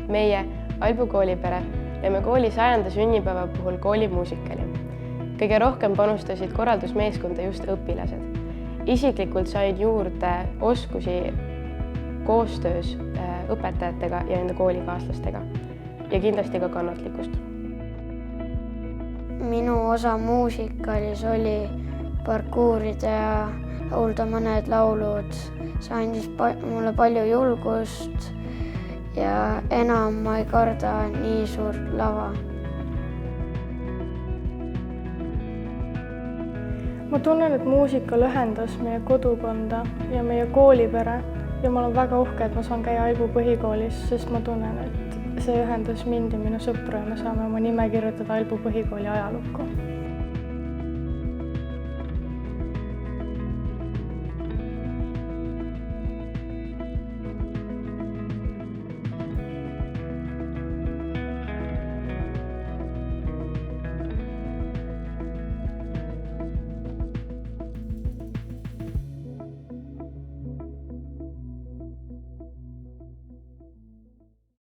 Meie, Albu koolipere, lõime kooli 100. sünnipäeva puhul koolimuusikali. Kõige rohkem panustasid korraldusmeeskonda just õpilased. Isiklikult sain juurde oskusi koostöös õpetajatega ja enda koolikaaslastega ja kindlasti ka kannatlikkust. Minu osa muusikalis oli parkuurida ja laulda mõned laulud. See andis mulle palju julgust ja enam ma ei karda nii suurt lava. Ma tunnen, et muusikal ühendas meie kodukonda ja meie koolipere ja ma olen väga uhke, et ma saan käia Albu põhikoolis, sest ma tunnen, et see ühendas mind ja minu sõpru ja me saame oma nime kirjutada Albu põhikooli ajalukku.